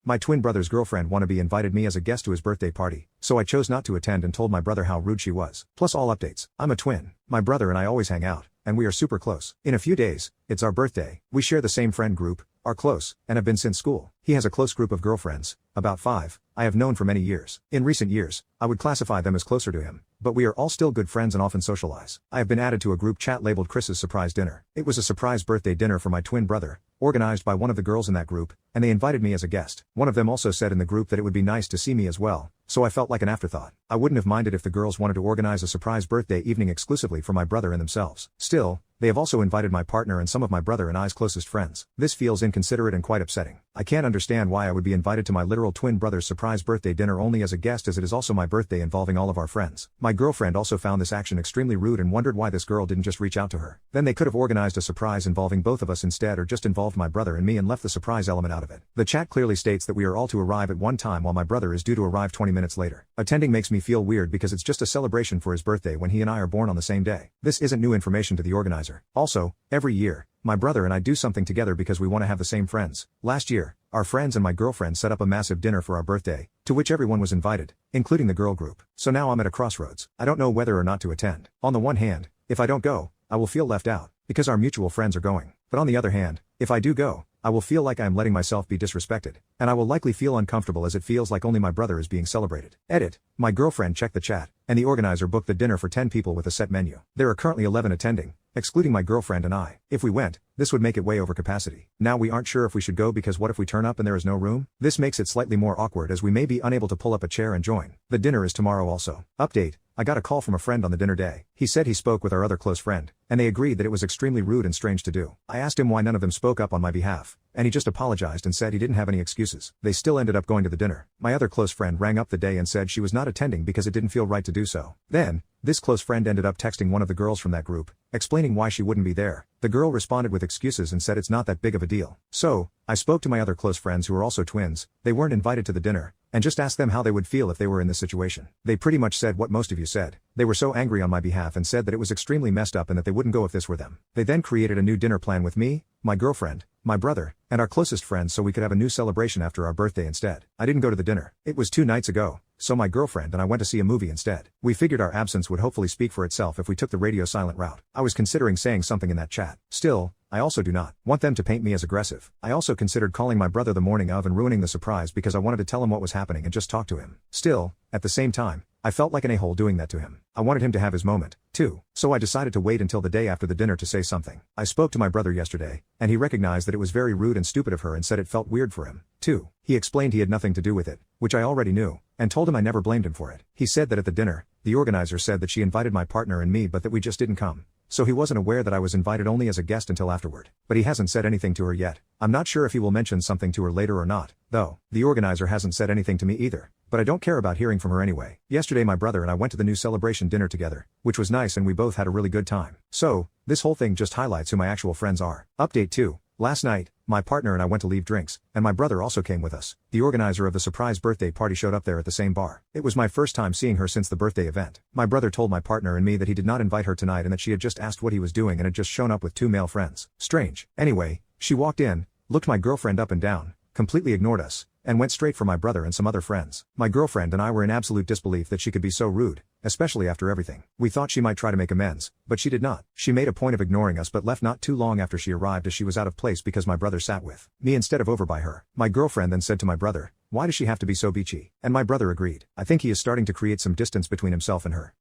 My twin brother's girlfriend wannabe invited me as a guest to his birthday party, so I chose not to attend and told my brother how rude she was. Plus all updates. I'm a twin. My brother and I always hang out, and we are super close. In a few days, it's our birthday. We share the same friend group, are close, and have been since school. He has a close group of girlfriends, about 5, I have known for many years. In recent years, I would classify them as closer to him, but we are all still good friends and often socialize. I have been added to a group chat labeled Chris's surprise dinner. It was a surprise birthday dinner for my twin brother, organized by one of the girls in that group, and they invited me as a guest. One of them also said in the group that it would be nice to see me as well, so I felt like an afterthought. I wouldn't have minded if the girls wanted to organize a surprise birthday evening exclusively for my brother and themselves. Still, they have also invited my partner and some of my brother and I's closest friends. This feels inconsiderate and quite upsetting. I can't understand why I would be invited to my literal twin brother's surprise birthday dinner only as a guest, as it is also my birthday involving all of our friends. My girlfriend also found this action extremely rude and wondered why this girl didn't just reach out to her. Then they could have organized a surprise involving both of us instead, or just involved my brother and me and left the surprise element out of it. The chat clearly states that we are all to arrive at one time while my brother is due to arrive 20 minutes later. Attending makes me feel weird because it's just a celebration for his birthday when he and I are born on the same day. This isn't new information to the organizer. Also, every year, my brother and I do something together because we want to have the same friends. Last year, our friends and my girlfriend set up a massive dinner for our birthday, to which everyone was invited, including the girl group. So now I'm at a crossroads. I don't know whether or not to attend. On the one hand, if I don't go, I will feel left out, because our mutual friends are going. But on the other hand, if I do go, I will feel like I am letting myself be disrespected, and I will likely feel uncomfortable as it feels like only my brother is being celebrated. Edit. My girlfriend checked the chat, and the organizer booked the dinner for 10 people with a set menu. There are currently 11 attending, excluding my girlfriend and I. If we went, this would make it way over capacity. Now we aren't sure if we should go because what if we turn up and there is no room? This makes it slightly more awkward as we may be unable to pull up a chair and join. The dinner is tomorrow also. Update. I got a call from a friend on the dinner day. He said he spoke with our other close friend, and they agreed that it was extremely rude and strange to do. I asked him why none of them spoke up on my behalf, and he just apologized and said he didn't have any excuses. They still ended up going to the dinner. My other close friend rang up the day and said she was not attending because it didn't feel right to do so. Then, this close friend ended up texting one of the girls from that group, explaining why she wouldn't be there. The girl responded with excuses and said it's not that big of a deal. So, I spoke to my other close friends who are also twins. They weren't invited to the dinner, and just asked them how they would feel if they were in this situation. They pretty much said what most of you said. They were so angry on my behalf and said that it was extremely messed up and that they wouldn't go if this were them. They then created a new dinner plan with me, my girlfriend, my brother, and our closest friends so we could have a new celebration after our birthday instead. I didn't go to the dinner. It was 2 nights ago, so my girlfriend and I went to see a movie instead. We figured our absence would hopefully speak for itself if we took the radio silent route. I was considering saying something in that chat. Still, I also do not want them to paint me as aggressive. I also considered calling my brother the morning of and ruining the surprise because I wanted to tell him what was happening and just talk to him. Still, at the same time, I felt like an a-hole doing that to him. I wanted him to have his moment, too. So I decided to wait until the day after the dinner to say something. I spoke to my brother yesterday, and he recognized that it was very rude and stupid of her and said it felt weird for him, too. He explained he had nothing to do with it, which I already knew, and told him I never blamed him for it. He said that at the dinner, the organizer said that she invited my partner and me but that we just didn't come. So he wasn't aware that I was invited only as a guest until afterward. But he hasn't said anything to her yet. I'm not sure if he will mention something to her later or not, though. The organizer hasn't said anything to me either, but I don't care about hearing from her anyway. Yesterday my brother and I went to the new celebration dinner together, which was nice and we both had a really good time. So, this whole thing just highlights who my actual friends are. Update 2. Last night, my partner and I went to leave drinks, and my brother also came with us. The organizer of the surprise birthday party showed up there at the same bar. It was my first time seeing her since the birthday event. My brother told my partner and me that he did not invite her tonight and that she had just asked what he was doing and had just shown up with 2 male friends. Strange. Anyway, she walked in, looked my girlfriend up and down, completely ignored us, and went straight for my brother and some other friends. My girlfriend and I were in absolute disbelief that she could be so rude, especially after everything. We thought she might try to make amends, but she did not. She made a point of ignoring us but left not too long after she arrived as she was out of place because my brother sat with me instead of over by her. My girlfriend then said to my brother, "Why does she have to be so beachy?" And my brother agreed. I think he is starting to create some distance between himself and her.